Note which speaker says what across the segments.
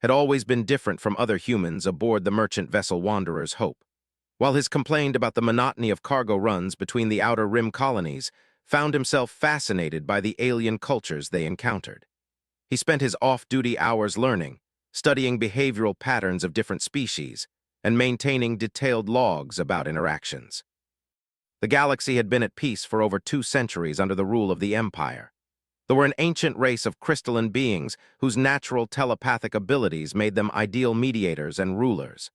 Speaker 1: had always been different from other humans aboard the merchant vessel Wanderer's Hope. While he complained about the monotony of cargo runs between the Outer Rim colonies, found himself fascinated by the alien cultures they encountered. He spent his off-duty hours learning, studying behavioral patterns of different species, and maintaining detailed logs about interactions. The galaxy had been at peace for over 2 centuries under the rule of the Empire. They were an ancient race of crystalline beings whose natural telepathic abilities made them ideal mediators and rulers.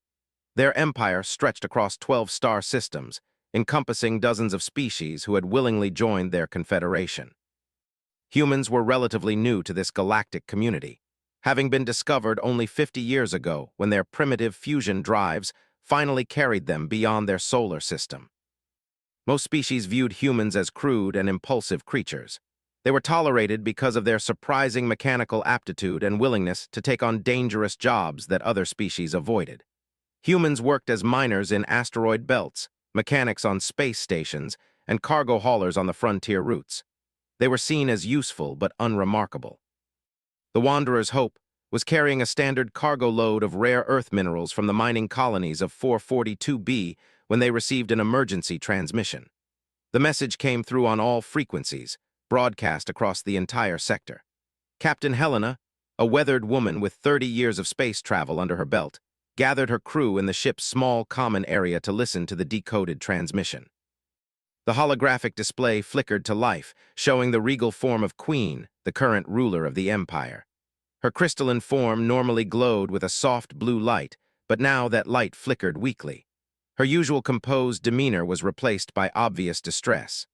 Speaker 1: Their empire stretched across 12 star systems, encompassing dozens of species who had willingly joined their confederation. Humans were relatively new to this galactic community, having been discovered only 50 years ago when their primitive fusion drives finally carried them beyond their solar system. Most species viewed humans as crude and impulsive creatures. They were tolerated because of their surprising mechanical aptitude and willingness to take on dangerous jobs that other species avoided. Humans worked as miners in asteroid belts, mechanics on space stations, and cargo haulers on the frontier routes. They were seen as useful but unremarkable. The Wanderer's Hope was carrying a standard cargo load of rare earth minerals from the mining colonies of 442b when they received an emergency transmission. The message came through on all frequencies, broadcast across the entire sector. Captain Helena, a weathered woman with 30 years of space travel under her belt, gathered her crew in the ship's small common area to listen to the decoded transmission. The holographic display flickered to life, showing the regal form of Queen, the current ruler of the Empire. Her crystalline form normally glowed with a soft blue light, but now that light flickered weakly. Her usual composed demeanor was replaced by obvious distress.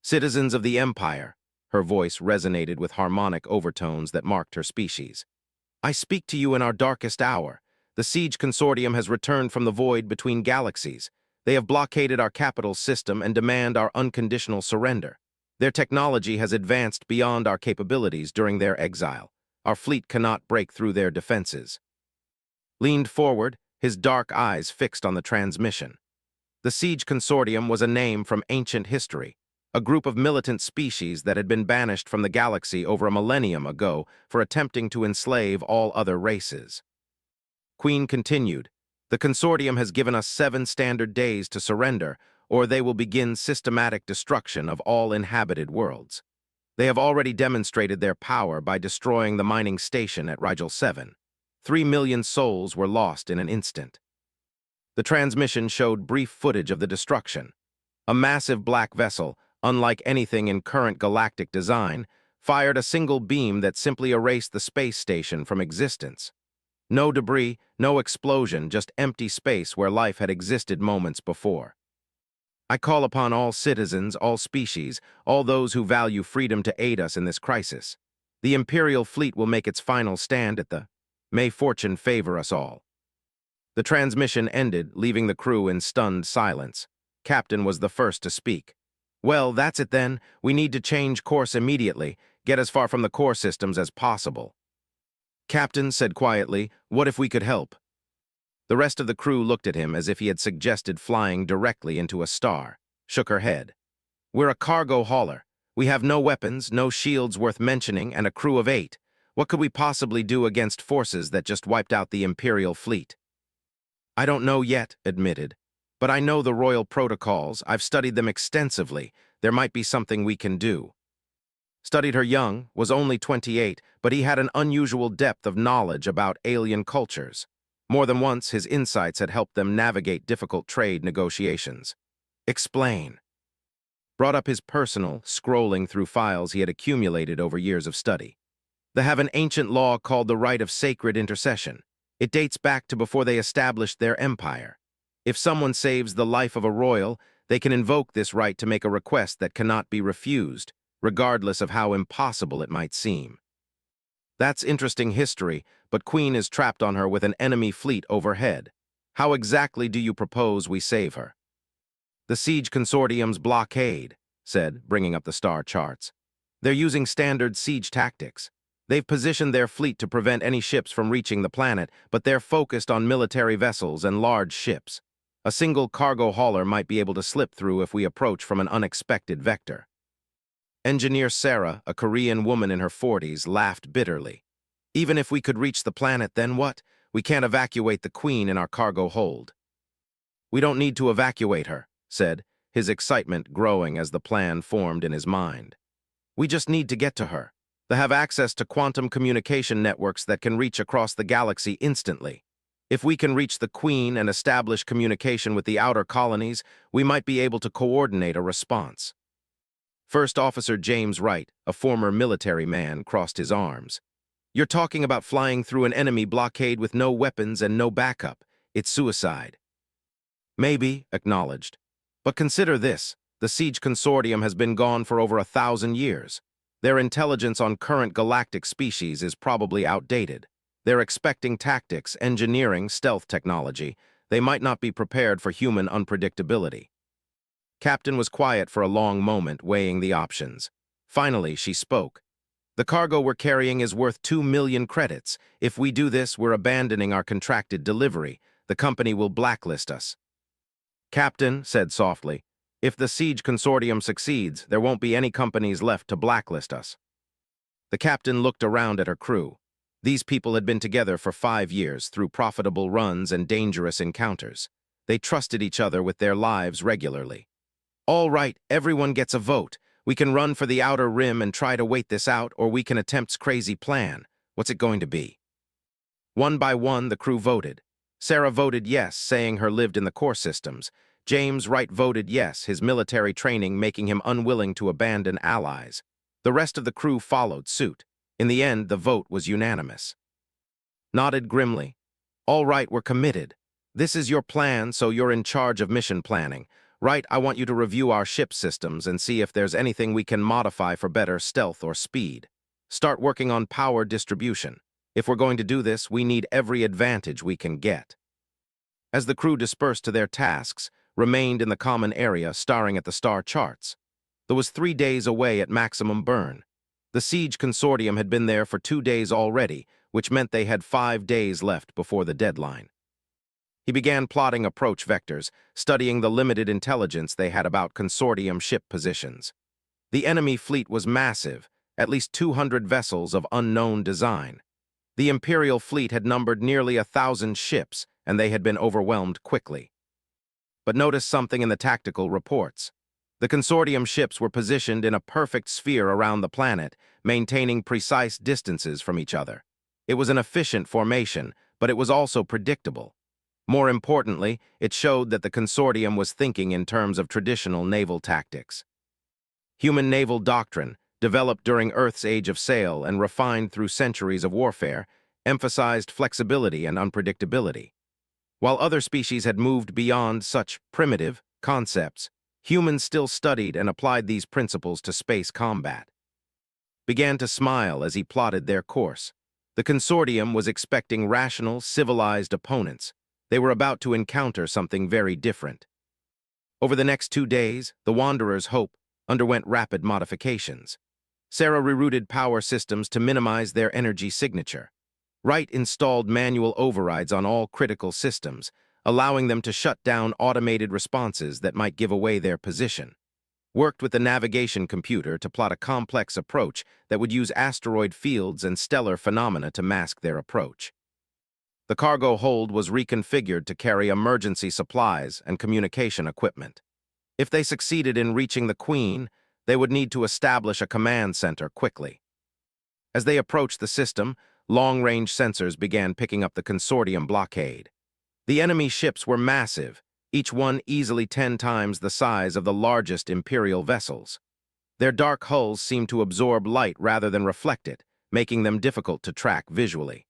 Speaker 1: "Citizens of the Empire," her voice resonated with harmonic overtones that marked her species. "I speak to you in our darkest hour. The Siege Consortium has returned from the void between galaxies. They have blockaded our capital system and demand our unconditional surrender. Their technology has advanced beyond our capabilities during their exile. Our fleet cannot break through their defenses." Leaned forward, his dark eyes fixed on the transmission. The Siege Consortium was a name from ancient history, a group of militant species that had been banished from the galaxy over a millennium ago for attempting to enslave all other races. Queen continued, "The Consortium has given us 7 standard days to surrender, or they will begin systematic destruction of all inhabited worlds. They have already demonstrated their power by destroying the mining station at Rigel 7. 3 million souls were lost in an instant." The transmission showed brief footage of the destruction. A massive black vessel, unlike anything in current galactic design, fired a single beam that simply erased the space station from existence. No debris, no explosion, just empty space where life had existed moments before. "I call upon all citizens, all species, all those who value freedom to aid us in this crisis. The Imperial fleet will make its final stand at the May fortune favor us all." The transmission ended, leaving the crew in stunned silence. Captain was the first to speak. "Well, that's it then. We need to change course immediately, get as far from the core systems as possible." Captain said quietly, "What if we could help?" The rest of the crew looked at him as if he had suggested flying directly into a star, shook her head. "We're a cargo hauler. We have no weapons, no shields worth mentioning, and a crew of 8. What could we possibly do against forces that just wiped out the Imperial fleet?" "I don't know yet," admitted. "But I know the royal protocols. I've studied them extensively. There might be something we can do." Studied her young, was only 28, but he had an unusual depth of knowledge about alien cultures. More than once, his insights had helped them navigate difficult trade negotiations. "Explain." Brought up his personal, scrolling through files he had accumulated over years of study. They have an ancient law called the right of sacred intercession. It dates back to before they established their empire. If someone saves the life of a royal, they can invoke this right to make a request that cannot be refused, regardless of how impossible it might seem. That's interesting history, but Queen is trapped on her with an enemy fleet overhead. How exactly do you propose we save her? "The Siege Consortium's blockade," said, bringing up the star charts. "They're using standard siege tactics. They've positioned their fleet to prevent any ships from reaching the planet, but they're focused on military vessels and large ships. A single cargo hauler might be able to slip through if we approach from an unexpected vector." Engineer Sarah, a Korean woman in her 40s, laughed bitterly. Even if we could reach the planet, then what? We can't evacuate the Queen in our cargo hold. We don't need to evacuate her, said, his excitement growing as the plan formed in his mind. We just need to get to her. They have access to quantum communication networks that can reach across the galaxy instantly. If we can reach the Queen and establish communication with the outer colonies, we might be able to coordinate a response. First Officer James Wright, a former military man, crossed his arms. You're talking about flying through an enemy blockade with no weapons and no backup. It's suicide. Maybe, acknowledged. But consider this. The Siege Consortium has been gone for over 1,000 years. Their intelligence on current galactic species is probably outdated. They're expecting tactics, engineering, stealth technology. They might not be prepared for human unpredictability. Captain was quiet for a long moment, weighing the options. Finally, she spoke. The cargo we're carrying is worth 2 million credits. If we do this, we're abandoning our contracted delivery. The company will blacklist us. Captain said softly, if the Siege Consortium succeeds, there won't be any companies left to blacklist us. The captain looked around at her crew. These people had been together for 5 years through profitable runs and dangerous encounters. They trusted each other with their lives regularly. All right, everyone gets a vote. We can run for the outer rim and try to wait this out, or we can attempt's crazy plan. What's it going to be? One by one, the crew voted. Sarah voted yes, saying her lived in the core systems. James Wright voted yes, his military training making him unwilling to abandon allies. The rest of the crew followed suit. In the end, the vote was unanimous. Nodded grimly. All right, we're committed. This is your plan, so you're in charge of mission planning. Right, I want you to review our ship systems and see if there's anything we can modify for better stealth or speed. Start working on power distribution. If we're going to do this, we need every advantage we can get. As the crew dispersed to their tasks, remained in the common area staring at the star charts. There was 3 days away at maximum burn. The Siege Consortium had been there for 2 days already, which meant they had 5 days left before the deadline. He began plotting approach vectors, studying the limited intelligence they had about consortium ship positions. The enemy fleet was massive, at least 200 vessels of unknown design. The Imperial fleet had numbered nearly 1,000 ships, and they had been overwhelmed quickly. But notice something in the tactical reports. The consortium ships were positioned in a perfect sphere around the planet, maintaining precise distances from each other. It was an efficient formation, but it was also predictable. More importantly, it showed that the consortium was thinking in terms of traditional naval tactics. Human naval doctrine, developed during Earth's Age of Sail and refined through centuries of warfare, emphasized flexibility and unpredictability. While other species had moved beyond such primitive concepts, humans still studied and applied these principles to space combat. Began to smile as he plotted their course. The consortium was expecting rational, civilized opponents. They were about to encounter something very different. Over the next 2 days, the Wanderer's hope underwent rapid modifications. Sarah rerouted power systems to minimize their energy signature. Wright installed manual overrides on all critical systems, allowing them to shut down automated responses that might give away their position. Worked with the navigation computer to plot a complex approach that would use asteroid fields and stellar phenomena to mask their approach. The cargo hold was reconfigured to carry emergency supplies and communication equipment. If they succeeded in reaching the Queen, they would need to establish a command center quickly. As they approached the system, long-range sensors began picking up the consortium blockade. The enemy ships were massive, each one easily 10 times the size of the largest Imperial vessels. Their dark hulls seemed to absorb light rather than reflect it, making them difficult to track visually.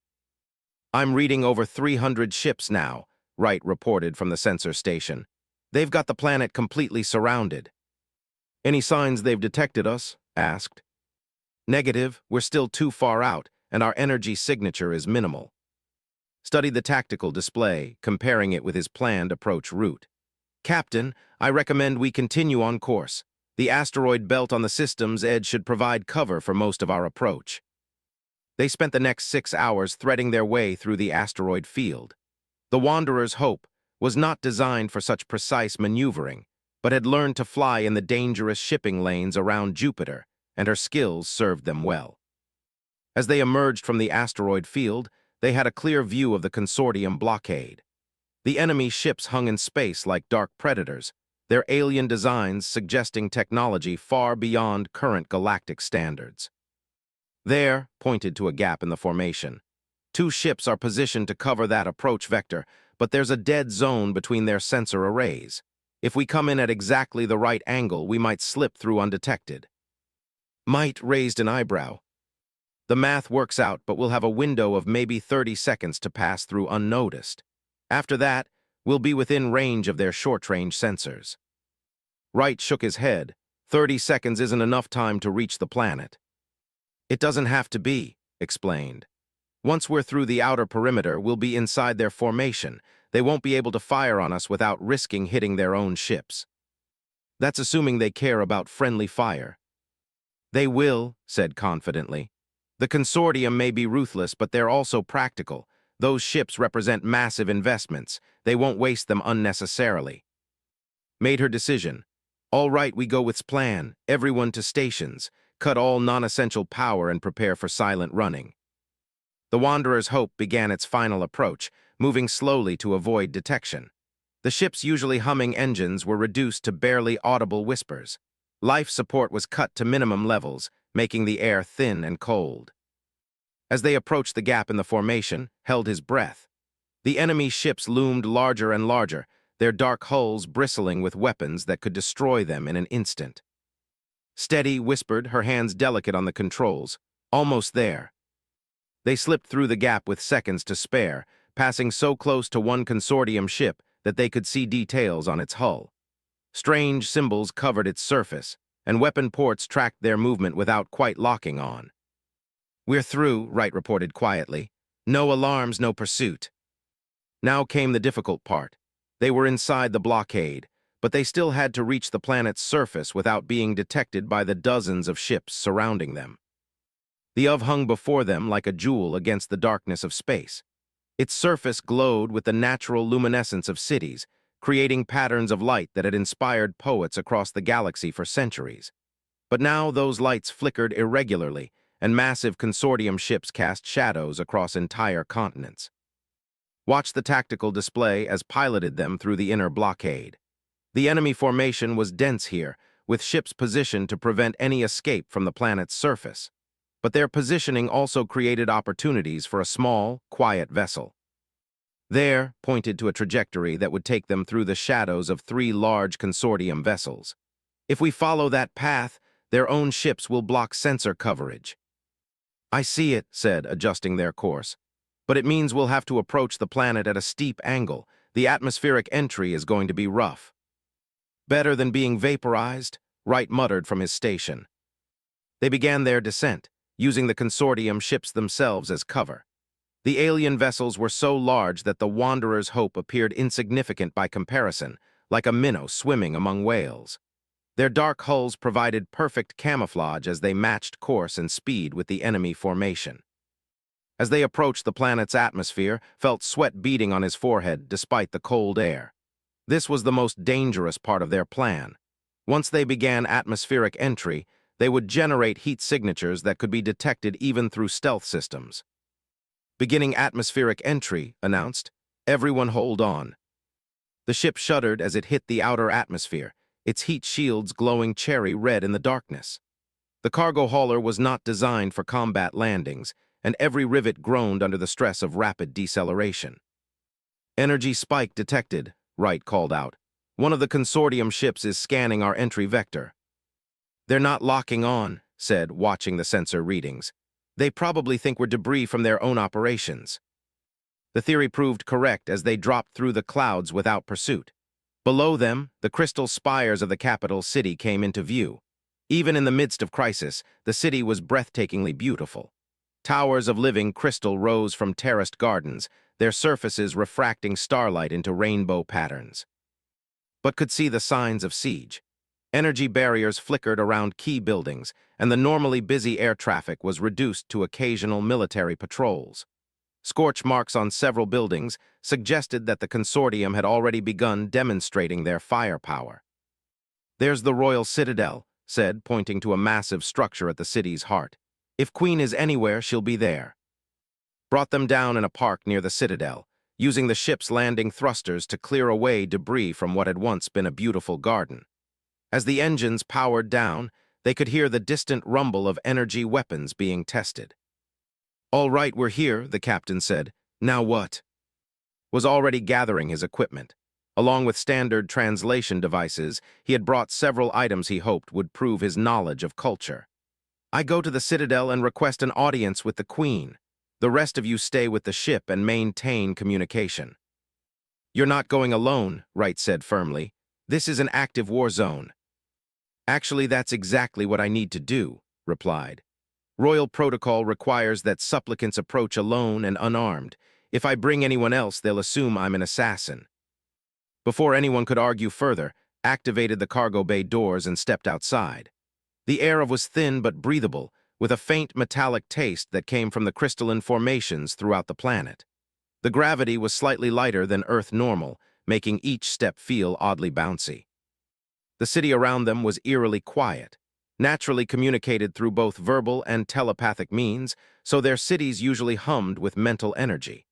Speaker 1: I'm reading over 300 ships now, Wright reported from the sensor station. They've got the planet completely surrounded. Any signs they've detected us? Asked. Negative, we're still too far out, and our energy signature is minimal. Studied the tactical display, comparing it with his planned approach route. Captain, I recommend we continue on course. The asteroid belt on the system's edge should provide cover for most of our approach. They spent the next 6 hours threading their way through the asteroid field. The Wanderer's hope was not designed for such precise maneuvering, but had learned to fly in the dangerous shipping lanes around Jupiter, and her skills served them well. As they emerged from the asteroid field, they had a clear view of the consortium blockade. The enemy ships hung in space like dark predators, their alien designs suggesting technology far beyond current galactic standards. There, pointed to a gap in the formation. Two ships are positioned to cover that approach vector, but there's a dead zone between their sensor arrays. If we come in at exactly the right angle, we might slip through undetected. Might raised an eyebrow. The math works out, but we'll have a window of maybe 30 seconds to pass through unnoticed. After that, we'll be within range of their short-range sensors. Wright shook his head. 30 seconds isn't enough time to reach the planet. It doesn't have to be, explained. Once we're through the outer perimeter, we'll be inside their formation. They won't be able to fire on us without risking hitting their own ships. That's assuming they care about friendly fire. They will, said confidently. The consortium may be ruthless, but they're also practical. Those ships represent massive investments. They won't waste them unnecessarily. Made her decision. All right, we go with plan. Everyone to stations. Cut all non-essential power and prepare for silent running. The Wanderer's Hope began its final approach, moving slowly to avoid detection. The ship's usually humming engines were reduced to barely audible whispers. Life support was cut to minimum levels, making the air thin and cold. As they approached the gap in the formation, held his breath. The enemy ships loomed larger and larger, their dark hulls bristling with weapons that could destroy them in an instant. Steady whispered, her hands delicate on the controls. Almost there. They slipped through the gap with seconds to spare, passing so close to one consortium ship that they could see details on its hull. Strange symbols covered its surface, and weapon ports tracked their movement without quite locking on. We're through, Wright reported quietly. No alarms, no pursuit. Now came the difficult part. They were inside the blockade, but they still had to reach the planet's surface without being detected by the dozens of ships surrounding them. The OV hung before them like a jewel against the darkness of space. Its surface glowed with the natural luminescence of cities, creating patterns of light that had inspired poets across the galaxy for centuries. But now those lights flickered irregularly, and massive consortium ships cast shadows across entire continents. Watch the tactical display as piloted them through the inner blockade. The enemy formation was dense here, with ships positioned to prevent any escape from the planet's surface. But their positioning also created opportunities for a small, quiet vessel. There, pointed to a trajectory that would take them through the shadows of 3 large consortium vessels. If we follow that path, their own ships will block sensor coverage. I see it, said, adjusting their course. But it means we'll have to approach the planet at a steep angle. The atmospheric entry is going to be rough. Better than being vaporized, Wright muttered from his station. They began their descent, using the consortium ships themselves as cover. The alien vessels were so large that the Wanderer's Hope appeared insignificant by comparison, like a minnow swimming among whales. Their dark hulls provided perfect camouflage as they matched course and speed with the enemy formation. As they approached the planet's atmosphere, felt sweat beading on his forehead despite the cold air. This was the most dangerous part of their plan. Once they began atmospheric entry, they would generate heat signatures that could be detected even through stealth systems. Beginning atmospheric entry, announced. Everyone hold on. The ship shuddered as it hit the outer atmosphere, its heat shields glowing cherry red in the darkness. The cargo hauler was not designed for combat landings, and every rivet groaned under the stress of rapid deceleration. Energy spike detected, Wright called out. One of the consortium ships is scanning our entry vector. They're not locking on, said, watching the sensor readings. They probably think we're debris from their own operations. The theory proved correct as they dropped through the clouds without pursuit. Below them, the crystal spires of the capital city came into view. Even in the midst of crisis, the city was breathtakingly beautiful. Towers of living crystal rose from terraced gardens, their surfaces refracting starlight into rainbow patterns. But could see the signs of siege. Energy barriers flickered around key buildings, and the normally busy air traffic was reduced to occasional military patrols. Scorch marks on several buildings suggested that the consortium had already begun demonstrating their firepower. There's the Royal Citadel, said, pointing to a massive structure at the city's heart. If Queen is anywhere, she'll be there. Brought them down in a park near the citadel, using the ship's landing thrusters to clear away debris from what had once been a beautiful garden. As the engines powered down, they could hear the distant rumble of energy weapons being tested. "All right, we're here," the captain said. "Now what?" Was already gathering his equipment. Along with standard translation devices, he had brought several items he hoped would prove his knowledge of culture. "I go to the citadel and request an audience with the Queen. The rest of you stay with the ship and maintain communication." "You're not going alone," Wright said firmly. "This is an active war zone." "Actually, that's exactly what I need to do," replied. "Royal protocol requires that supplicants approach alone and unarmed. If I bring anyone else, they'll assume I'm an assassin." Before anyone could argue further, activated the cargo bay doors and stepped outside. The air was thin but breathable, with a faint metallic taste that came from the crystalline formations throughout the planet. The gravity was slightly lighter than Earth normal, making each step feel oddly bouncy. The city around them was eerily quiet, naturally communicated through both verbal and telepathic means, so their cities usually hummed with mental energy.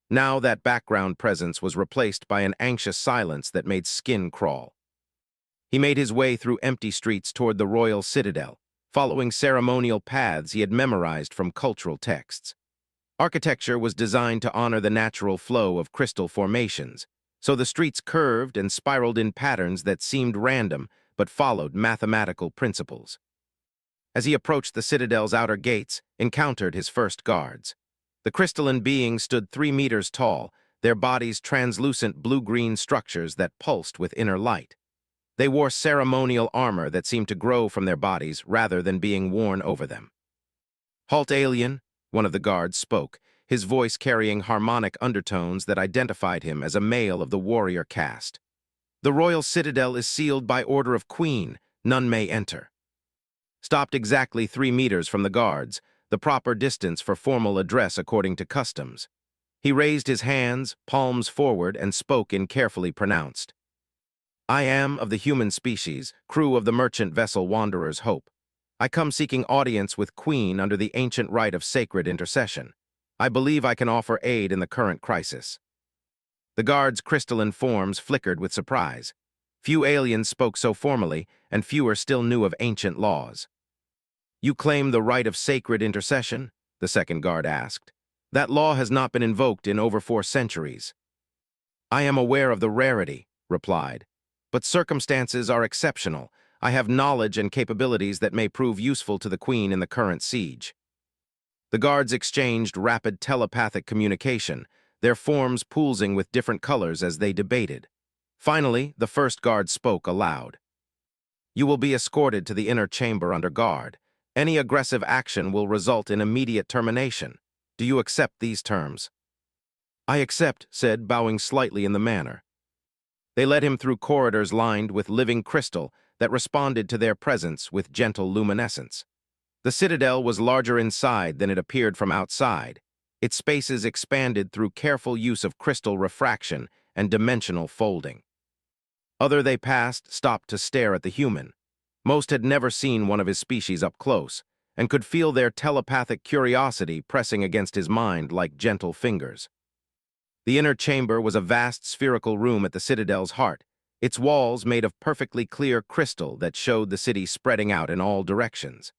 Speaker 1: Now that background presence was replaced by an anxious silence that made skin crawl. He made his way through empty streets toward the royal citadel, following ceremonial paths he had memorized from cultural texts. Architecture was designed to honor the natural flow of crystal formations, so the streets curved and spiraled in patterns that seemed random but followed mathematical principles. As he approached the citadel's outer gates, encountered his first guards. The crystalline beings stood 3 meters tall, their bodies translucent blue-green structures that pulsed with inner light. They wore ceremonial armor that seemed to grow from their bodies rather than being worn over them. "Halt, alien," one of the guards spoke, his voice carrying harmonic undertones that identified him as a male of the warrior caste. "The royal citadel is sealed by order of Queen. None may enter." Stopped exactly 3 meters from the guards, the proper distance for formal address according to customs. He raised his hands, palms forward, and spoke in carefully pronounced. "I am of the human species, crew of the merchant vessel Wanderer's Hope. I come seeking audience with Queen under the ancient rite of sacred intercession. I believe I can offer aid in the current crisis." The guards' crystalline forms flickered with surprise. Few aliens spoke so formally, and fewer still knew of ancient laws. "You claim the right of sacred intercession?" the second guard asked. "That law has not been invoked in over 4 centuries." "I am aware of the rarity," replied. "But circumstances are exceptional. I have knowledge and capabilities that may prove useful to the Queen in the current siege." The guards exchanged rapid telepathic communication, their forms pulsing with different colors as they debated. Finally, the first guard spoke aloud. "You will be escorted to the inner chamber under guard. Any aggressive action will result in immediate termination. Do you accept these terms?" "I accept," said, bowing slightly in the manner. They led him through corridors lined with living crystal that responded to their presence with gentle luminescence. The citadel was larger inside than it appeared from outside. Its spaces expanded through careful use of crystal refraction and dimensional folding. Other they passed stopped to stare at the human. Most had never seen one of his species up close, and could feel their telepathic curiosity pressing against his mind like gentle fingers. The inner chamber was a vast spherical room at the citadel's heart, its walls made of perfectly clear crystal that showed the city spreading out in all directions.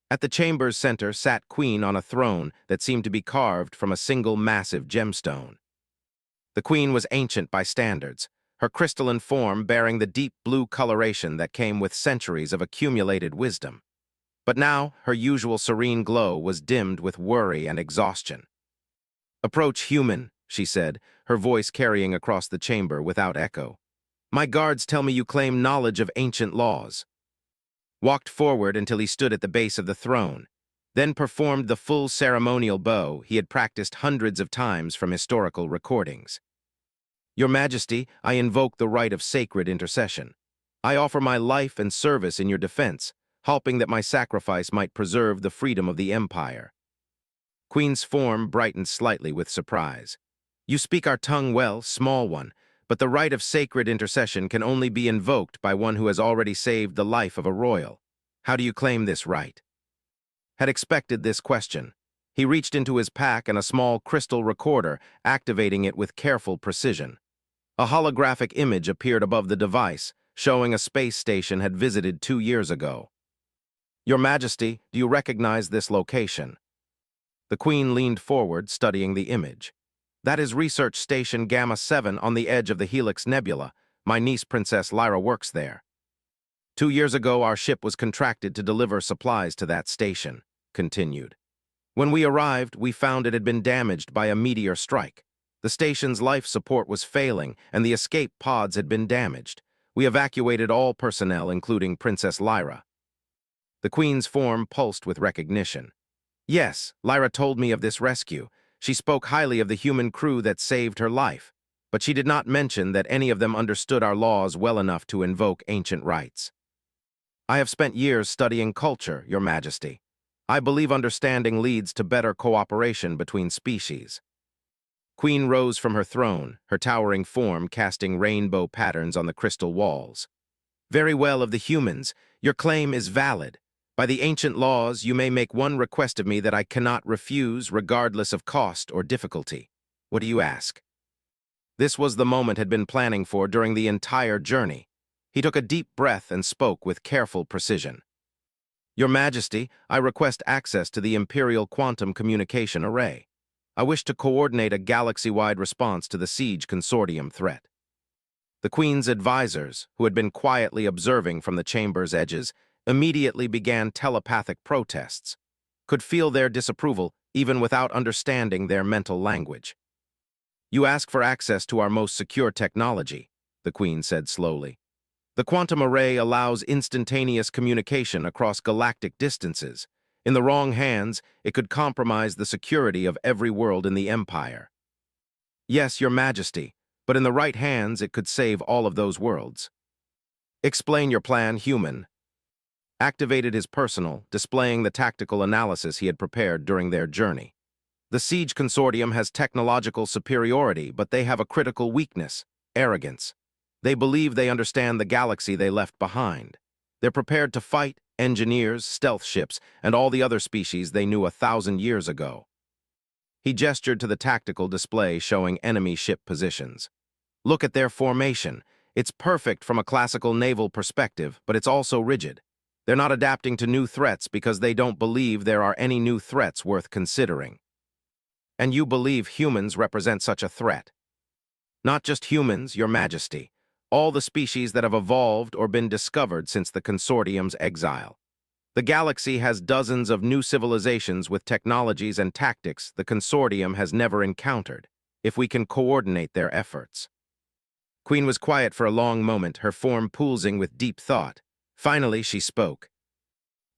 Speaker 1: At the chamber's center sat Queen on a throne that seemed to be carved from a single massive gemstone. The Queen was ancient by standards, her crystalline form bearing the deep blue coloration that came with centuries of accumulated wisdom. But now, her usual serene glow was dimmed with worry and exhaustion. "Approach, human," she said, her voice carrying across the chamber without echo. "My guards tell me you claim knowledge of ancient laws." Walked forward until he stood at the base of the throne, then performed the full ceremonial bow he had practiced hundreds of times from historical recordings. "Your Majesty, I invoke the right of sacred intercession. I offer my life and service in your defense, hoping that my sacrifice might preserve the freedom of the Empire." Queen's form brightened slightly with surprise. "You speak our tongue well, small one, but the right of sacred intercession can only be invoked by one who has already saved the life of a royal. How do you claim this right?" had expected this question. He reached into his pack and a small crystal recorder, activating it with careful precision. A holographic image appeared above the device, showing a space station had visited 2 years ago. Your Majesty, do you recognize this location? The Queen leaned forward, studying the image. That is Research Station Gamma 7 on the edge of the Helix Nebula. My niece, Princess Lyra, works there. 2 years ago, our ship was contracted to deliver supplies to that station, continued. When we arrived, we found it had been damaged by a meteor strike. The station's life support was failing, and the escape pods had been damaged. We evacuated all personnel, including Princess Lyra. The Queen's form pulsed with recognition. Yes, Lyra told me of this rescue. She spoke highly of the human crew that saved her life, but she did not mention that any of them understood our laws well enough to invoke ancient rights. I have spent years studying culture, Your Majesty. I believe understanding leads to better cooperation between species. Queen rose from her throne, her towering form casting rainbow patterns on the crystal walls. Very well of the humans, your claim is valid. By the ancient laws, you may make one request of me that I cannot refuse regardless of cost or difficulty. What do you ask? This was the moment had been planning for during the entire journey. He took a deep breath and spoke with careful precision. Your Majesty, I request access to the Imperial Quantum Communication Array. I wish to coordinate a galaxy-wide response to the Siege Consortium threat. The Queen's advisors, who had been quietly observing from the chamber's edges, immediately began telepathic protests, could feel their disapproval even without understanding their mental language. You ask for access to our most secure technology, the Queen said slowly. The quantum array allows instantaneous communication across galactic distances. In the wrong hands, it could compromise the security of every world in the Empire. Yes, Your Majesty, but in the right hands, it could save all of those worlds. Explain your plan, human. Activated his personal, displaying the tactical analysis he had prepared during their journey. The Siege Consortium has technological superiority, but they have a critical weakness: arrogance. They believe they understand the galaxy they left behind. They're prepared to fight engineers, stealth ships, and all the other species they knew 1,000 years ago. He gestured to the tactical display showing enemy ship positions. Look at their formation. It's perfect from a classical naval perspective, but it's also rigid. They're not adapting to new threats because they don't believe there are any new threats worth considering. And you believe humans represent such a threat. Not just humans, Your Majesty. All the species that have evolved or been discovered since the Consortium's exile. The galaxy has dozens of new civilizations with technologies and tactics the Consortium has never encountered, if we can coordinate their efforts. Queen was quiet for a long moment, her form pulsing with deep thought. Finally, she spoke.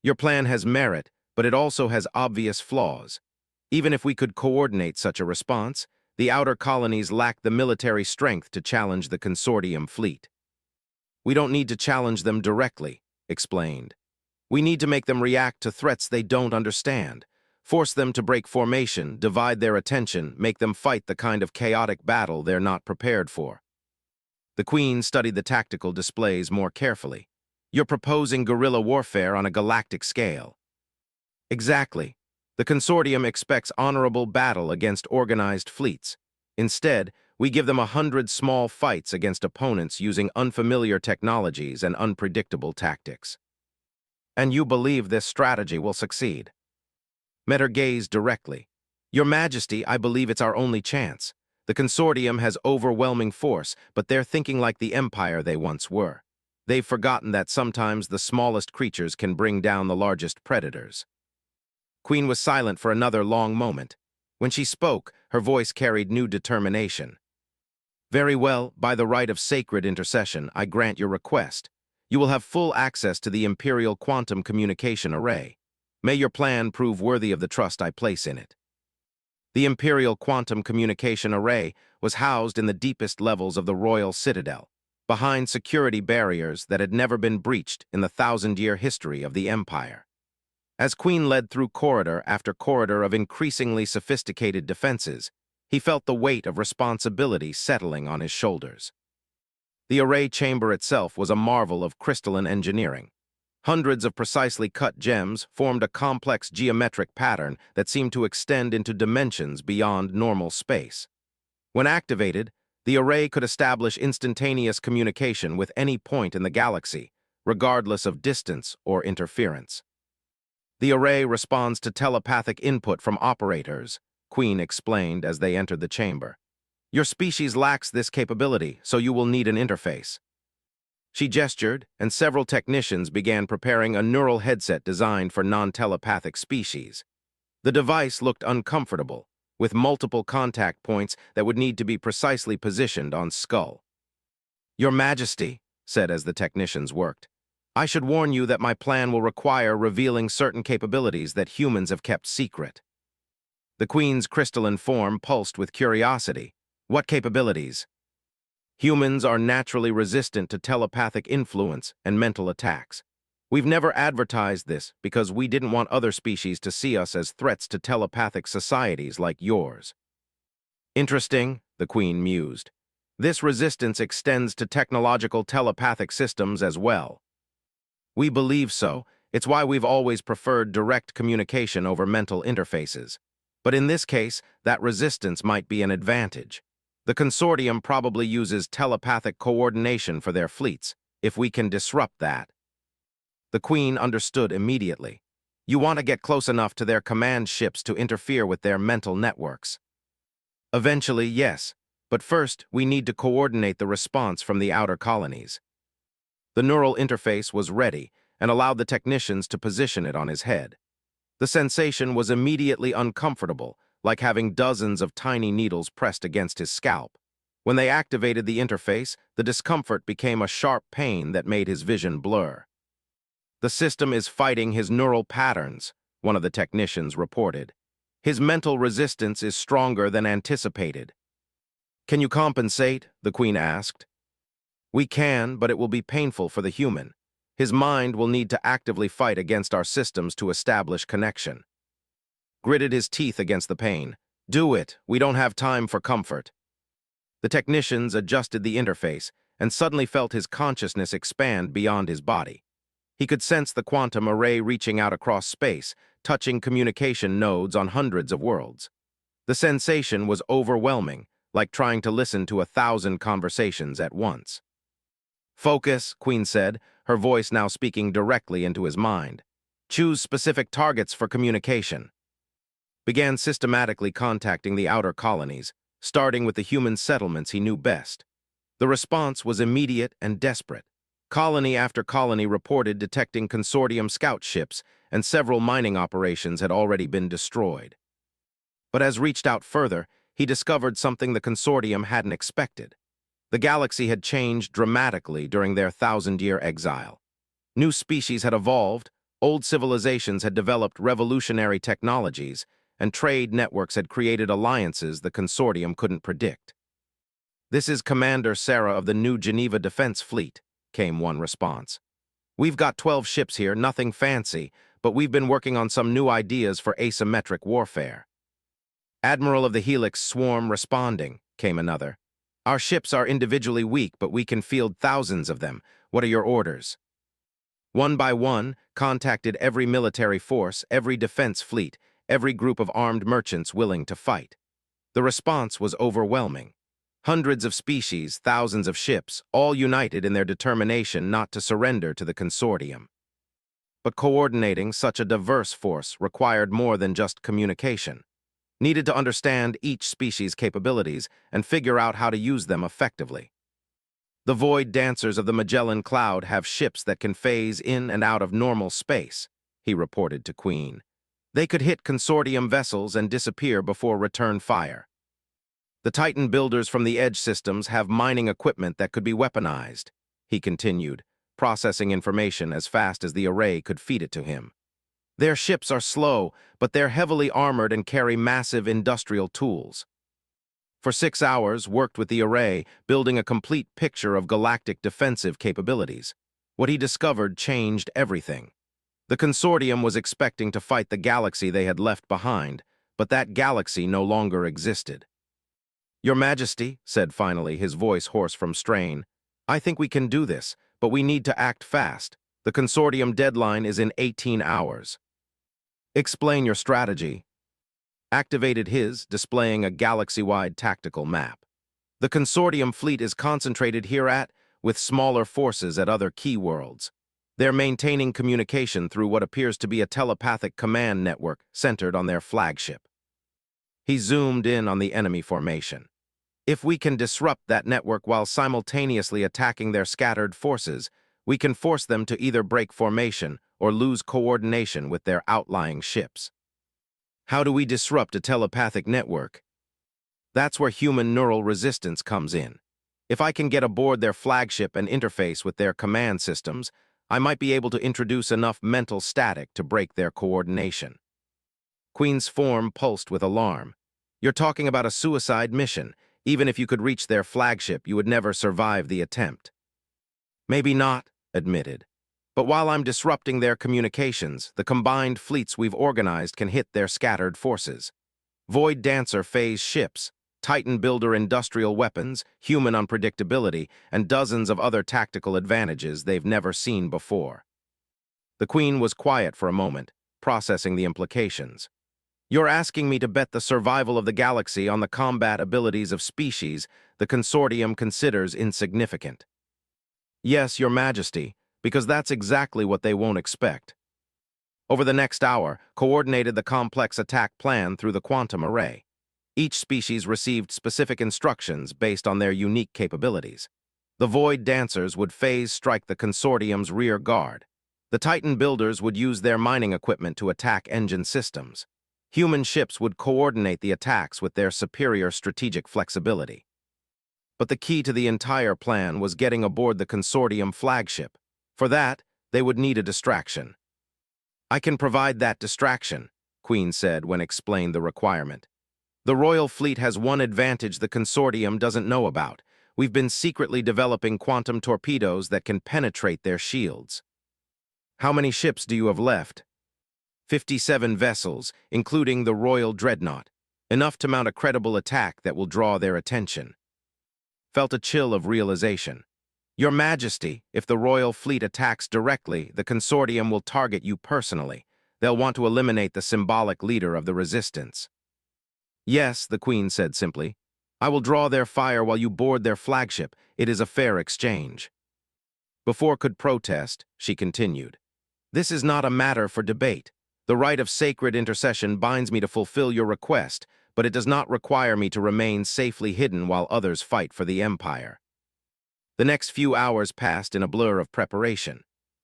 Speaker 1: Your plan has merit, but it also has obvious flaws. Even if we could coordinate such a response, the outer colonies lack the military strength to challenge the Consortium fleet. We don't need to challenge them directly, explained. We need to make them react to threats they don't understand, force them to break formation, divide their attention, make them fight the kind of chaotic battle they're not prepared for. The Queen studied the tactical displays more carefully. You're proposing guerrilla warfare on a galactic scale. Exactly. The Consortium expects honorable battle against organized fleets. Instead, we give them 100 small fights against opponents using unfamiliar technologies and unpredictable tactics. And you believe this strategy will succeed? Met her gaze directly. Your Majesty, I believe it's our only chance. The Consortium has overwhelming force, but they're thinking like the Empire they once were. They've forgotten that sometimes the smallest creatures can bring down the largest predators. Queen was silent for another long moment. When she spoke, her voice carried new determination. Very well, by the right of sacred intercession, I grant your request. You will have full access to the Imperial Quantum Communication Array. May your plan prove worthy of the trust I place in it. The Imperial Quantum Communication Array was housed in the deepest levels of the Royal Citadel, behind security barriers that had never been breached in the 1,000-year history of the Empire. As Queen led through corridor after corridor of increasingly sophisticated defenses, he felt the weight of responsibility settling on his shoulders. The array chamber itself was a marvel of crystalline engineering. Hundreds of precisely cut gems formed a complex geometric pattern that seemed to extend into dimensions beyond normal space. When activated, the array could establish instantaneous communication with any point in the galaxy, regardless of distance or interference. The array responds to telepathic input from operators, Queen explained as they entered the chamber. Your species lacks this capability, so you will need an interface. She gestured, and several technicians began preparing a neural headset designed for non-telepathic species. The device looked uncomfortable, with multiple contact points that would need to be precisely positioned on Skull. Your Majesty, said as the technicians worked, I should warn you that my plan will require revealing certain capabilities that humans have kept secret. The Queen's crystalline form pulsed with curiosity. What capabilities? Humans are naturally resistant to telepathic influence and mental attacks. We've never advertised this because we didn't want other species to see us as threats to telepathic societies like yours. Interesting, the Queen mused. This resistance extends to technological telepathic systems as well. We believe so. It's why we've always preferred direct communication over mental interfaces. But in this case, that resistance might be an advantage. The consortium probably uses telepathic coordination for their fleets, if we can disrupt that. The Queen understood immediately. You want to get close enough to their command ships to interfere with their mental networks. Eventually, yes, but first we need to coordinate the response from the outer colonies. The neural interface was ready and allowed the technicians to position it on his head. The sensation was immediately uncomfortable, like having dozens of tiny needles pressed against his scalp. When they activated the interface, the discomfort became a sharp pain that made his vision blur. The system is fighting his neural patterns, one of the technicians reported. His mental resistance is stronger than anticipated. Can you compensate? The Queen asked. We can, but it will be painful for the human. His mind will need to actively fight against our systems to establish connection. Gritted his teeth against the pain. Do it. We don't have time for comfort. The technicians adjusted the interface and suddenly felt his consciousness expand beyond his body. He could sense the quantum array reaching out across space, touching communication nodes on hundreds of worlds. The sensation was overwhelming, like trying to listen to 1,000 conversations at once. Focus, Queen said, her voice now speaking directly into his mind. Choose specific targets for communication. Began systematically contacting the outer colonies, starting with the human settlements he knew best. The response was immediate and desperate. Colony after colony reported detecting consortium scout ships, and several mining operations had already been destroyed. But as reached out further, he discovered something the consortium hadn't expected. The galaxy had changed dramatically during their 1,000-year exile. New species had evolved, old civilizations had developed revolutionary technologies, and trade networks had created alliances the consortium couldn't predict. This is Commander Sarah of the New Geneva Defense Fleet, came one response. We've got 12 ships here, nothing fancy, but we've been working on some new ideas for asymmetric warfare. Admiral of the Helix Swarm responding, came another. Our ships are individually weak, but we can field thousands of them. What are your orders? One by one, contacted every military force, every defense fleet, every group of armed merchants willing to fight. The response was overwhelming. Hundreds of species, thousands of ships, all united in their determination not to surrender to the consortium. But coordinating such a diverse force required more than just communication. Needed to understand each species' capabilities and figure out how to use them effectively. The Void Dancers of the Magellan Cloud have ships that can phase in and out of normal space, he reported to Queen. They could hit consortium vessels and disappear before return fire. The Titan builders from the Edge systems have mining equipment that could be weaponized, he continued, processing information as fast as the array could feed it to him. Their ships are slow, but they're heavily armored and carry massive industrial tools. For 6 hours, worked with the array, building a complete picture of galactic defensive capabilities. What he discovered changed everything. The consortium was expecting to fight the galaxy they had left behind, but that galaxy no longer existed. Your Majesty, said finally, his voice hoarse from strain, I think we can do this, but we need to act fast. The consortium deadline is in 18 hours. Explain your strategy. Activated his, displaying a galaxy-wide tactical map. The consortium fleet is concentrated here with smaller forces at other key worlds. They're maintaining communication through what appears to be a telepathic command network centered on their flagship. He zoomed in on the enemy formation. If we can disrupt that network while simultaneously attacking their scattered forces, we can force them to either break formation or lose coordination with their outlying ships. How do we disrupt a telepathic network? That's where human neural resistance comes in. If I can get aboard their flagship and interface with their command systems, I might be able to introduce enough mental static to break their coordination. Queen's form pulsed with alarm. You're talking about a suicide mission. Even if you could reach their flagship, you would never survive the attempt. Maybe not, admitted. But while I'm disrupting their communications, the combined fleets we've organized can hit their scattered forces. Void Dancer phase ships, Titan Builder industrial weapons, human unpredictability, and dozens of other tactical advantages they've never seen before. The Queen was quiet for a moment, processing the implications. You're asking me to bet the survival of the galaxy on the combat abilities of species the consortium considers insignificant. Yes, Your Majesty, because that's exactly what they won't expect. Over the next hour, coordinated the complex attack plan through the quantum array. Each species received specific instructions based on their unique capabilities. The Void Dancers would phase strike the consortium's rear guard. The Titan Builders would use their mining equipment to attack engine systems. Human ships would coordinate the attacks with their superior strategic flexibility. But the key to the entire plan was getting aboard the consortium flagship. For that, they would need a distraction. I can provide that distraction, Queen said when explained the requirement. The Royal Fleet has one advantage the consortium doesn't know about. We've been secretly developing quantum torpedoes that can penetrate their shields. How many ships do you have left? 57 vessels, including the Royal Dreadnought, enough to mount a credible attack that will draw their attention. Felt a chill of realization. Your Majesty, if the Royal Fleet attacks directly, the consortium will target you personally. They'll want to eliminate the symbolic leader of the resistance. Yes, the Queen said simply. I will draw their fire while you board their flagship. It is a fair exchange. Before could protest, she continued. This is not a matter for debate. The right of sacred intercession binds me to fulfill your request, but it does not require me to remain safely hidden while others fight for the Empire. The next few hours passed in a blur of preparation.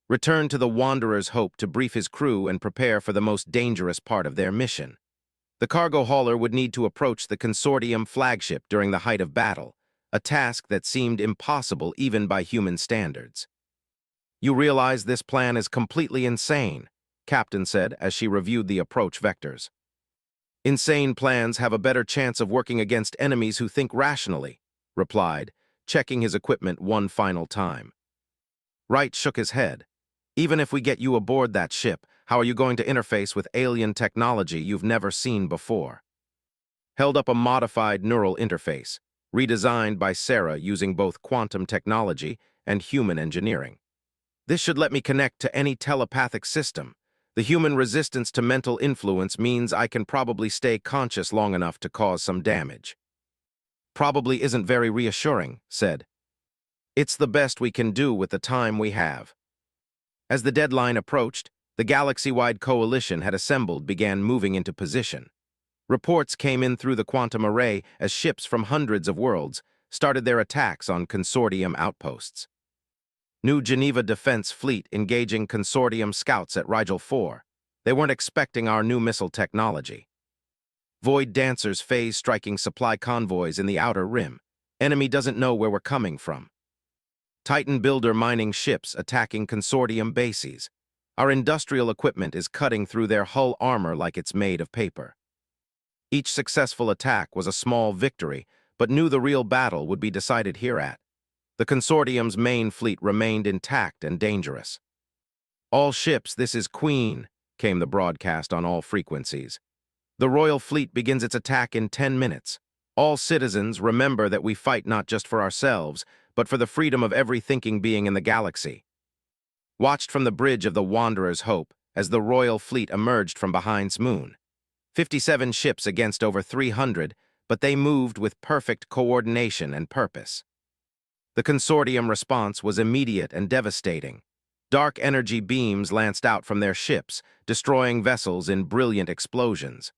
Speaker 1: Return to the Wanderer's Hope to brief his crew and prepare for the most dangerous part of their mission. The cargo hauler would need to approach the consortium flagship during the height of battle, a task that seemed impossible even by human standards. You realize this plan is completely insane, Captain said as she reviewed the approach vectors. Insane plans have a better chance of working against enemies who think rationally, replied, checking his equipment one final time. Wright shook his head. Even if we get you aboard that ship, how are you going to interface with alien technology you've never seen before? Held up a modified neural interface, redesigned by Sarah using both quantum technology and human engineering. This should let me connect to any telepathic system. The human resistance to mental influence means I can probably stay conscious long enough to cause some damage. Probably isn't very reassuring, said. It's the best we can do with the time we have. As the deadline approached, the galaxy-wide coalition had assembled began moving into position. Reports came in through the quantum array as ships from hundreds of worlds started their attacks on consortium outposts. New Geneva Defense Fleet engaging consortium scouts at Rigel 4. They weren't expecting our new missile technology. Void Dancers phase striking supply convoys in the outer rim. Enemy doesn't know where we're coming from. Titan Builder mining ships attacking consortium bases. Our industrial equipment is cutting through their hull armor like it's made of paper. Each successful attack was a small victory, but knew the real battle would be decided hereat. The consortium's main fleet remained intact and dangerous. All ships, this is Queen, came the broadcast on all frequencies. The Royal Fleet begins its attack in 10 minutes. All citizens remember that we fight not just for ourselves, but for the freedom of every thinking being in the galaxy. watched from the bridge of the Wanderer's Hope as the royal fleet emerged from behind's moon. 57 ships against over 300, but they moved with perfect coordination and purpose. The consortium response was immediate and devastating. Dark energy beams lanced out from their ships, destroying vessels in brilliant explosions.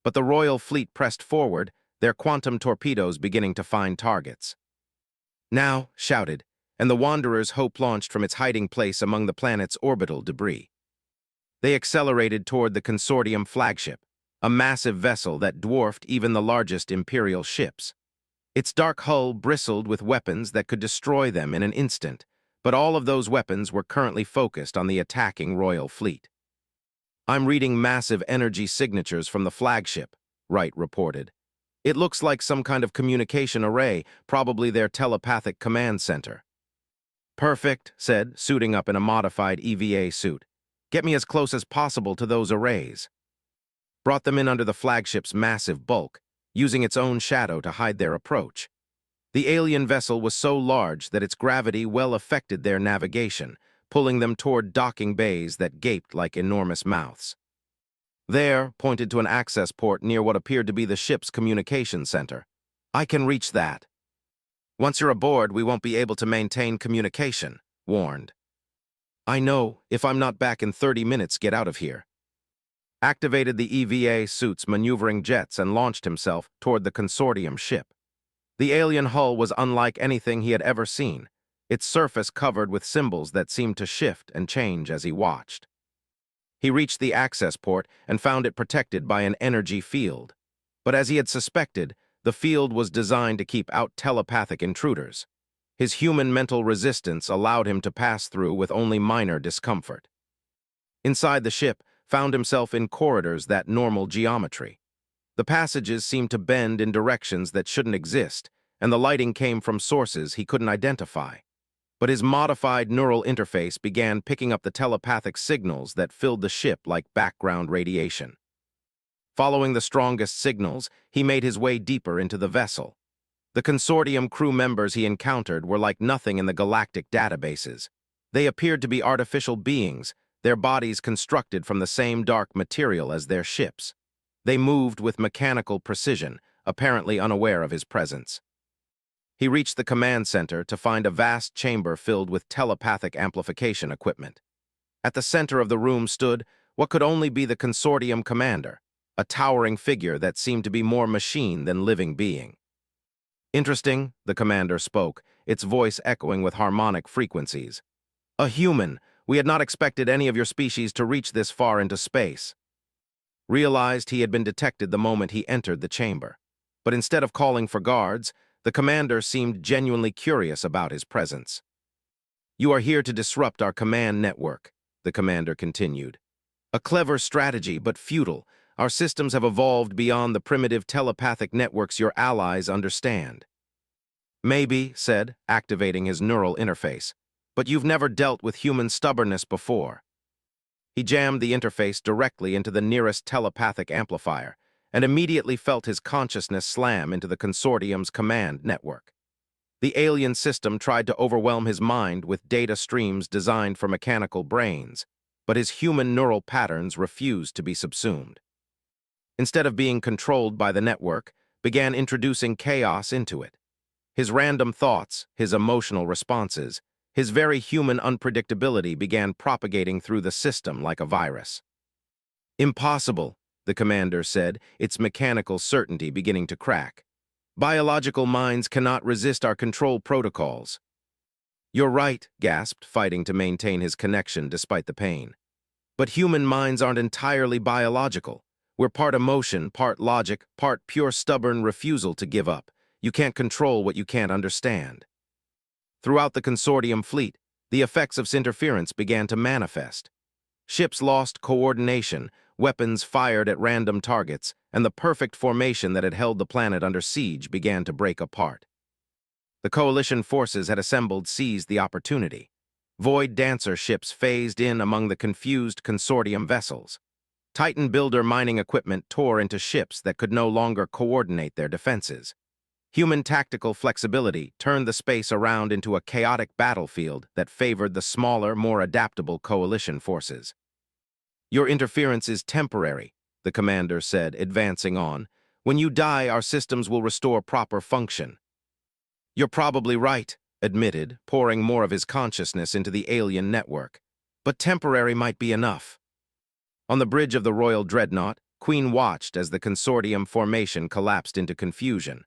Speaker 1: But the royal fleet pressed forward, their quantum torpedoes beginning to find targets. "Now," shouted, and the Wanderer's Hope launched from its hiding place among the planet's orbital debris. They accelerated toward the consortium flagship, a massive vessel that dwarfed even the largest Imperial ships. Its dark hull bristled with weapons that could destroy them in an instant, but all of those weapons were currently focused on the attacking royal fleet. "I'm reading massive energy signatures from the flagship," Wright reported. "It looks like some kind of communication array, probably their telepathic command center." "Perfect," said, suiting up in a modified EVA suit. "Get me as close as possible to those arrays." Brought them in under the flagship's massive bulk, using its own shadow to hide their approach. The alien vessel was so large that its gravity well affected their navigation, pulling them toward docking bays that gaped like enormous mouths. "There," pointed to an access port near what appeared to be the ship's communication center. "I can reach that." "Once you're aboard, we won't be able to maintain communication," warned. "I know. If I'm not back in 30 minutes, get out of here." Activated the EVA suit's maneuvering jets and launched himself toward the consortium ship. The alien hull was unlike anything he had ever seen, its surface covered with symbols that seemed to shift and change as he watched. He reached the access port and found it protected by an energy field. But as he had suspected, the field was designed to keep out telepathic intruders. His human mental resistance allowed him to pass through with only minor discomfort. Inside the ship, found himself in corridors that normal geometry. The passages seemed to bend in directions that shouldn't exist, and the lighting came from sources he couldn't identify. But his modified neural interface began picking up the telepathic signals that filled the ship like background radiation. Following the strongest signals, he made his way deeper into the vessel. The consortium crew members he encountered were like nothing in the galactic databases. They appeared to be artificial beings, their bodies constructed from the same dark material as their ships. They moved with mechanical precision, apparently unaware of his presence. He reached the command center to find a vast chamber filled with telepathic amplification equipment. At the center of the room stood what could only be the consortium commander, a towering figure that seemed to be more machine than living being. "Interesting," the commander spoke, its voice echoing with harmonic frequencies. "A human. We had not expected any of your species to reach this far into space." Realized he had been detected the moment he entered the chamber. But instead of calling for guards, the commander seemed genuinely curious about his presence. "You are here to disrupt our command network," the commander continued. "A clever strategy, but futile. Our systems have evolved beyond the primitive telepathic networks your allies understand." "Maybe," said, activating his neural interface, "but you've never dealt with human stubbornness before." He jammed the interface directly into the nearest telepathic amplifier and immediately felt his consciousness slam into the consortium's command network. The alien system tried to overwhelm his mind with data streams designed for mechanical brains, but his human neural patterns refused to be subsumed. Instead of being controlled by the network, began introducing chaos into it. His random thoughts, his emotional responses, his very human unpredictability began propagating through the system like a virus. "Impossible," the commander said, its mechanical certainty beginning to crack. "Biological minds cannot resist our control protocols." "You're right," gasped, fighting to maintain his connection despite the pain. "But human minds aren't entirely biological. We're part emotion, part logic, part pure stubborn refusal to give up. You can't control what you can't understand." Throughout the consortium fleet, the effects of interference began to manifest. Ships lost coordination, weapons fired at random targets, and the perfect formation that had held the planet under siege began to break apart. The coalition forces had assembled seized the opportunity. Void dancer ships phased in among the confused consortium vessels. Titan builder mining equipment tore into ships that could no longer coordinate their defenses. Human tactical flexibility turned the space around into a chaotic battlefield that favored the smaller, more adaptable coalition forces. "Your interference is temporary," the commander said, advancing on. "When you die, our systems will restore proper function." "You're probably right," admitted, pouring more of his consciousness into the alien network. "But temporary might be enough." On the bridge of the Royal Dreadnought, Queen watched as the consortium formation collapsed into confusion.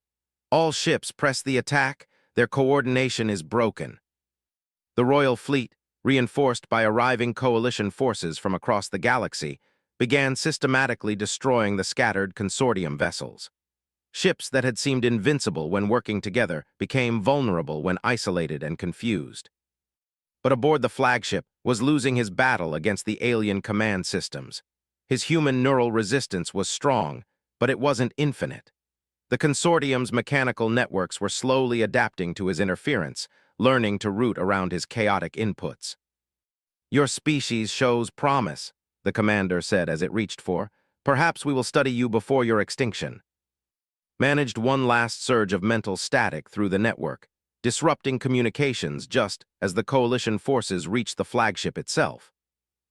Speaker 1: "All ships press the attack. Their coordination is broken." The Royal Fleet, reinforced by arriving coalition forces from across the galaxy, began systematically destroying the scattered consortium vessels. Ships that had seemed invincible when working together became vulnerable when isolated and confused. But aboard the flagship was losing his battle against the alien command systems. His human neural resistance was strong, but it wasn't infinite. The consortium's mechanical networks were slowly adapting to his interference, learning to route around his chaotic inputs. "Your species shows promise," the commander said as it reached for. "Perhaps we will study you before your extinction." Managed one last surge of mental static through the network, disrupting communications just as the coalition forces reached the flagship itself.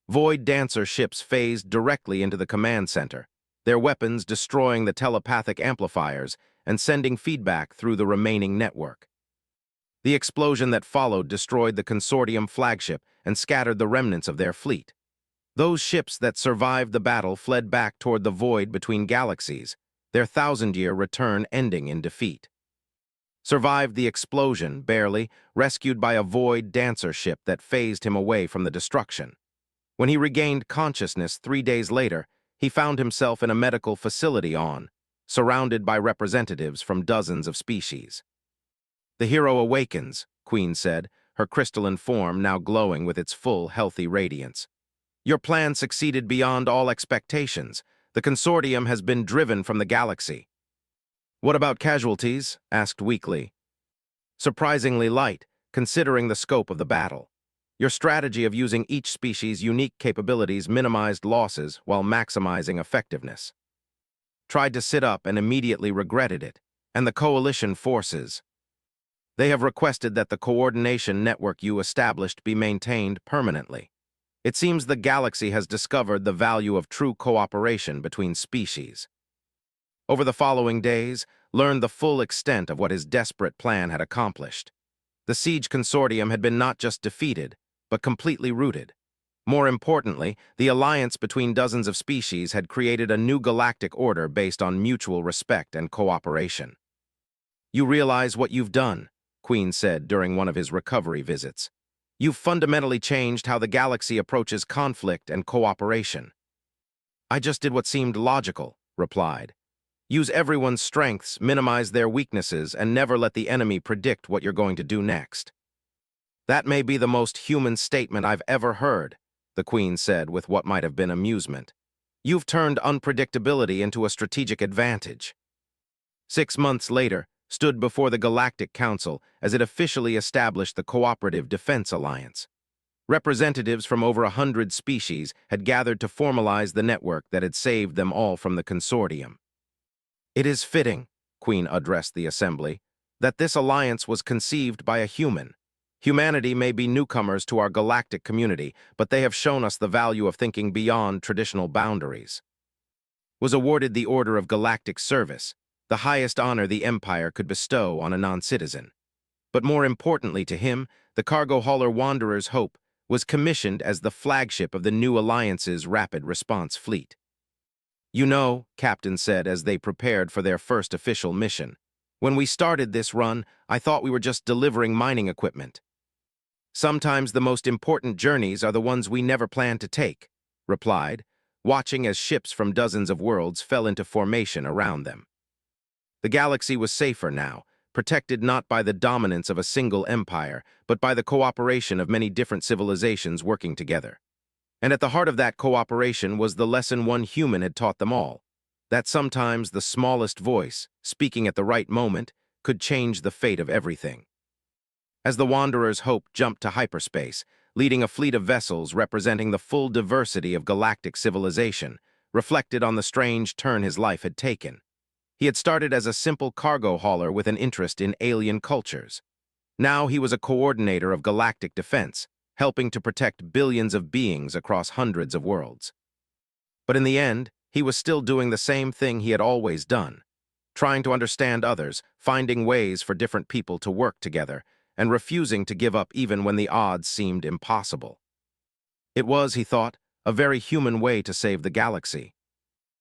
Speaker 1: Void Dancer ships phased directly into the command center, their weapons destroying the telepathic amplifiers and sending feedback through the remaining network. The explosion that followed destroyed the consortium flagship and scattered the remnants of their fleet. Those ships that survived the battle fled back toward the void between galaxies, their thousand-year return ending in defeat. Survived the explosion, barely, rescued by a Void Dancer ship that phased him away from the destruction. When he regained consciousness 3 days later, he found himself in a medical facility surrounded by representatives from dozens of species. "The hero awakens," Queen said, her crystalline form now glowing with its full, healthy radiance. "Your plan succeeded beyond all expectations. The consortium has been driven from the galaxy." "What about casualties?" asked Weekly. "Surprisingly light, considering the scope of the battle. Your strategy of using each species' unique capabilities minimized losses while maximizing effectiveness. Tried to sit up and immediately regretted it. And the coalition forces. They have requested that the coordination network you established be maintained permanently. It seems the galaxy has discovered the value of true cooperation between species." Over the following days, learned the full extent of what his desperate plan had accomplished. The Siege Consortium had been not just defeated, but completely rooted. More importantly, the alliance between dozens of species had created a new galactic order based on mutual respect and cooperation. "You realize what you've done," Queen said during one of his recovery visits. "You've fundamentally changed how the galaxy approaches conflict and cooperation." "I just did what seemed logical," replied. "Use everyone's strengths, minimize their weaknesses, and never let the enemy predict what you're going to do next." "That may be the most human statement I've ever heard," the Queen said with what might have been amusement. "You've turned unpredictability into a strategic advantage." 6 months later, stood before the Galactic Council as it officially established the Cooperative Defense Alliance. Representatives from over 100 species had gathered to formalize the network that had saved them all from the consortium. "It is fitting," Queen addressed the assembly, "that this alliance was conceived by a human. Humanity may be newcomers to our galactic community, but they have shown us the value of thinking beyond traditional boundaries." Was awarded the Order of Galactic Service, the highest honor the Empire could bestow on a non-citizen. But more importantly to him, the cargo hauler Wanderer's Hope was commissioned as the flagship of the new alliance's rapid response fleet. "You know," Captain said as they prepared for their first official mission, "when we started this run, I thought we were just delivering mining equipment." "Sometimes the most important journeys are the ones we never planned to take," replied, watching as ships from dozens of worlds fell into formation around them. The galaxy was safer now, protected not by the dominance of a single empire, but by the cooperation of many different civilizations working together. And at the heart of that cooperation was the lesson one human had taught them all, that sometimes the smallest voice, speaking at the right moment, could change the fate of everything. As the Wanderer's Hope jumped to hyperspace, leading a fleet of vessels representing the full diversity of galactic civilization, reflected on the strange turn his life had taken. He had started as a simple cargo hauler with an interest in alien cultures. Now he was a coordinator of galactic defense, helping to protect billions of beings across hundreds of worlds. But in the end, he was still doing the same thing he had always done, trying to understand others, finding ways for different people to work together, and refusing to give up even when the odds seemed impossible. It was, he thought, a very human way to save the galaxy.